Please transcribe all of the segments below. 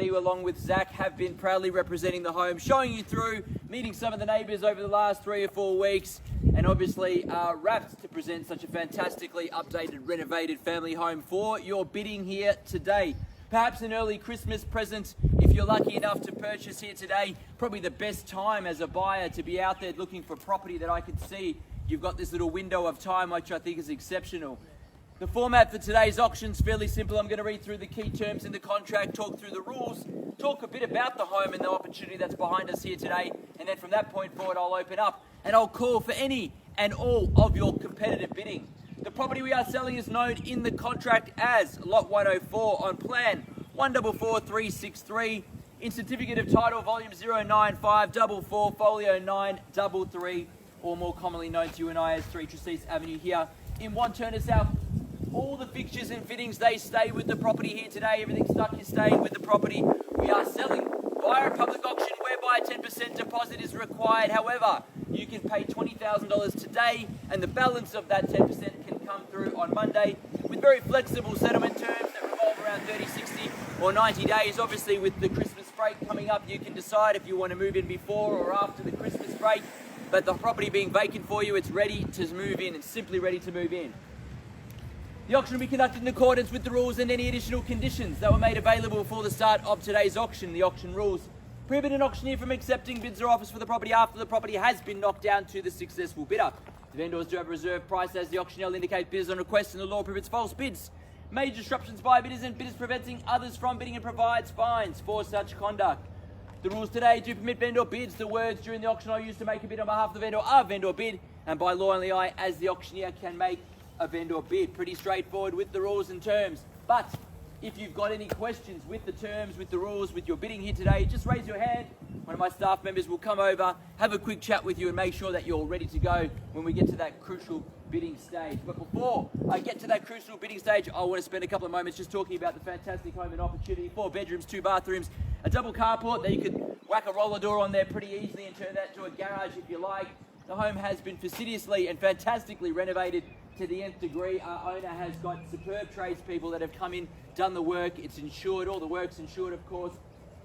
Ishadhi, along with Zach, have been proudly representing the home, showing you through, meeting some of the neighbours over the last 3 or 4 weeks, and obviously wrapped to present such a fantastically updated, renovated family home for your bidding here today. Perhaps an early Christmas present if you're lucky enough to purchase here today. Probably the best time as a buyer to be out there looking for property that I can see. You've got this little window of time, which I think is exceptional. The format for today's auction is fairly simple. I'm going to read through the key terms in the contract, talk through the rules, talk a bit about the home and the opportunity that's behind us here today, and then from that point forward I'll open up and I'll call for any and all of your competitive bidding. The property we are selling is known in the contract as Lot 104 on plan 144363, in certificate of title volume 09544 folio 933, or more commonly known to you and I as 3 Tresise Avenue here in Wantirna South. All the fixtures and fittings, they stay with the property here today. Everything stuck is staying with the property. We are selling via a public auction whereby a 10% deposit is required. However, you can pay $20,000 today and the balance of that 10% can come through on Monday with very flexible settlement terms that revolve around 30, 60 or 90 days. Obviously, with the Christmas break coming up, you can decide if you want to move in before or after the Christmas break. But the property being vacant for you, it's ready to move in. It's simply ready to move in. The auction will be conducted in accordance with the rules and any additional conditions that were made available before the start of today's auction. The auction rules prohibit an auctioneer from accepting bids or offers for the property after the property has been knocked down to the successful bidder. The vendors do have a reserve price as the auctioneer will indicate bidders on request, and the law prohibits false bids, major disruptions by bidders and bidders preventing others from bidding, and provides fines for such conduct. The rules today do permit vendor bids. The words during the auction are used to make a bid on behalf of the vendor are vendor bid, and by law only I, as the auctioneer, can make a vendor bid. Pretty straightforward with the rules and terms. But if you've got any questions with the terms, with the rules, with your bidding here today, just raise your hand. One of my staff members will come over, have a quick chat with you and make sure that you're ready to go when we get to that crucial bidding stage. But before I get to that crucial bidding stage, I want to spend a couple of moments just talking about the fantastic home and opportunity. 4 bedrooms, 2 bathrooms, a double carport that you could whack a roller door on there pretty easily and turn that to a garage if you like. The home has been fastidiously and fantastically renovated to the nth degree. Our owner has got superb tradespeople that have come in, done the work. It's insured, all the work's insured, of course.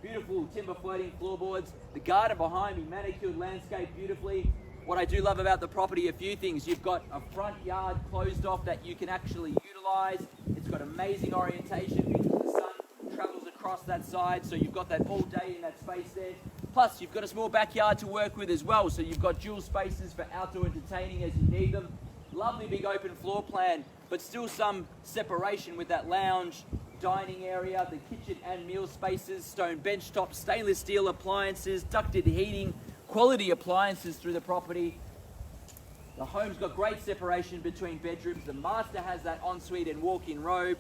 Beautiful timber floating floorboards. The garden behind me, manicured landscape beautifully. What I do love about the property, a few things. You've got a front yard closed off that you can actually utilize. It's got amazing orientation because the sun travels across that side, so you've got that all day in that space there. Plus, you've got a small backyard to work with as well, so you've got dual spaces for outdoor entertaining as you need them. Lovely big open floor plan, but still some separation with that lounge, dining area, the kitchen and meal spaces, stone bench tops, stainless steel appliances, ducted heating, quality appliances through the property. The home's got great separation between bedrooms. The master has that ensuite and walk-in robe.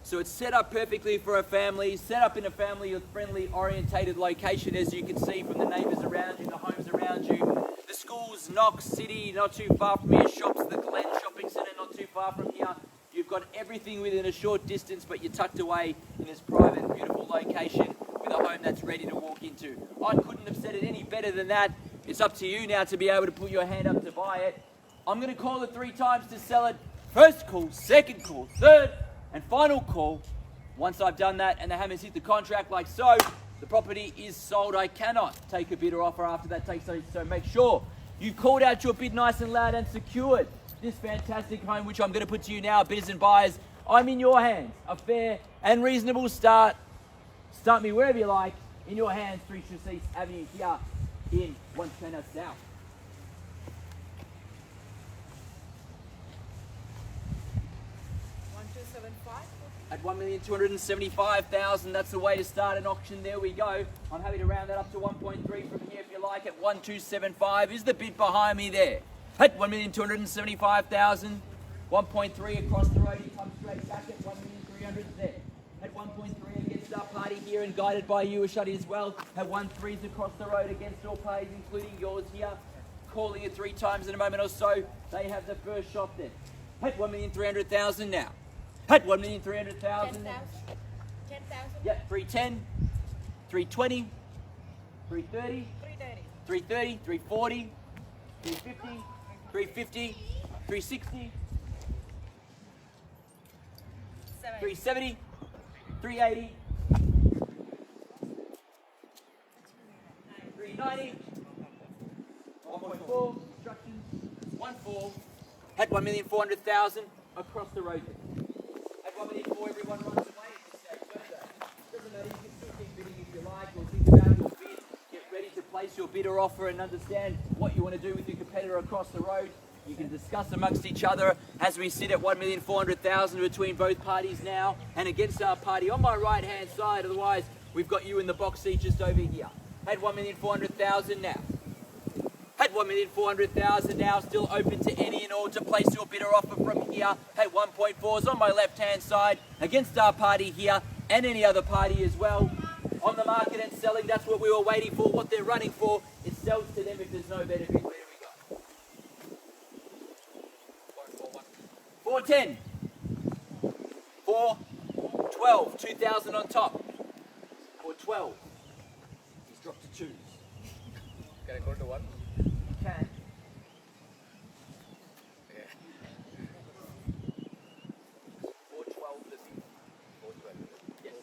So it's set up perfectly for a family, set up in a family-friendly orientated location, as you can see from the neighbours around you, the homes around you. The schools, Knox City, not too far from here, shops, the Glen Shopping Centre, not too far from here. You've got everything within a short distance, but you're tucked away in this private, beautiful location with a home that's ready to walk into. I couldn't have said it any better than that. It's up to you now to be able to put your hand up to buy it. I'm going to call it 3 times to sell it. First call, second call, third and final call. Once I've done that and the hammers hit the contract like so, the property is sold. I cannot take a bid or offer after that takes place, so make sure you called out your bid nice and loud and secured this fantastic home, which I'm going to put to you now, bidders and buyers. I'm in your hands. A fair and reasonable start. Start me wherever you like. In your hands, 3 Tresise Avenue here in Wantirna South. At $1,275,000, that's the way to start an auction. There we go. I'm happy to round that up to 1.3 from here if you like. At 1,275 is the bid behind me there. At $1,275,000, 1.3 across the road. He comes straight back at 1,300,000 there. At 1.3 against our party here and guided by you, Ishadhi, as well. At 1.3 across the road against all parties, including yours here. Calling it 3 times in a moment or so. They have the first shot there. At 1,300,000 now. At 1,300,000. 10,000. Yep, 310, 320, 330, 330, 340, 350, 350, 360, 370, 380, 90. 1.4. Instructions. 1.4. Had 1,400,000 across the road. Had 1,000,004. Everyone runs away at this stage, don't they? Doesn't matter. You can still keep bidding if you like, or think about your bid. Get ready to place your bid or offer and understand what you want to do with your competitor across the road. You can discuss amongst each other as we sit at 1,400,000 between both parties now and against our party on my right hand side. Otherwise, we've got you in the box seat just over here. Had 1,400,000 now. Had 1,400,000 now, still open to any and all to place your bid or offer from here. Had 1.4s on my left hand side against our party here and any other party as well. On the market and selling, that's what we were waiting for, what they're running for. It sells to them if there's no better bid. Where do we go? 410. 412. 2,000 on top. 412. He's dropped to 2s. Can I go to 1? You can. Yeah. 412 the bid. 412. Yes.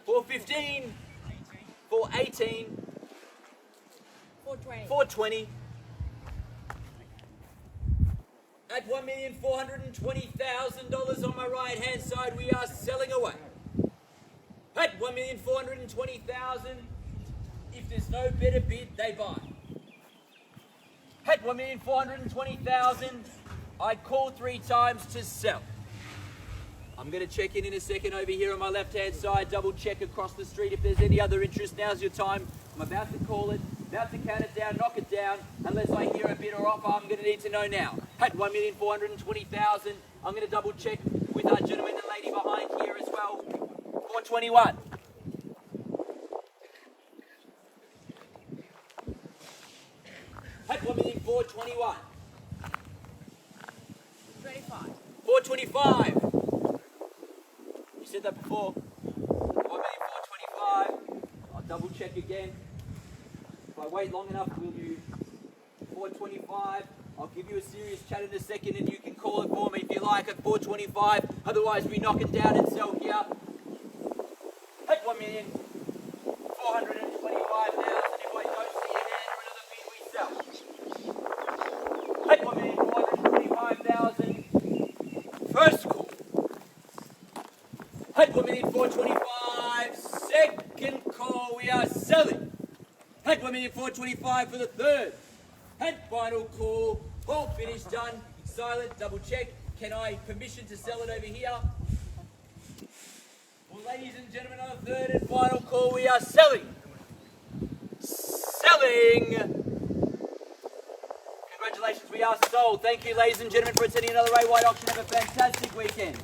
415. 418. 420. 420. At $1,420,000 on my right hand side, we are selling away. At $1,420,000, if there's no better bid, they buy. At $1,420,000, I'd call 3 times to sell. I'm going to check in a second over here on my left hand side, double check across the street if there's any other interest. Now's your time. I'm about to call it, about to count it down, knock it down. Unless I hear a bid or offer, I'm going to need to know now. At $1,420,000, I'm going to double check with our gentleman and lady behind here as well. 421. At $1,421,000. 25. 425. You said that before. 1,425,000. I'll double check again. If I wait long enough, will you? 425. I'll give you a serious chat in a second and you can call it for me if you like at 425. Otherwise, we knock it down and sell here. At 1,425,000. If I don't see a hand or another bid, we sell. At 1,425,000. First call. At 1,425,000. Second call. We are selling. At 1,425,000 for the third. And final call. All finished, done. Silent, double check. Can I permission to sell it over here? Well, ladies and gentlemen, on the third and final call, we are selling. Selling. Congratulations, we are sold. Thank you, ladies and gentlemen, for attending another Ray White auction. Have a fantastic weekend.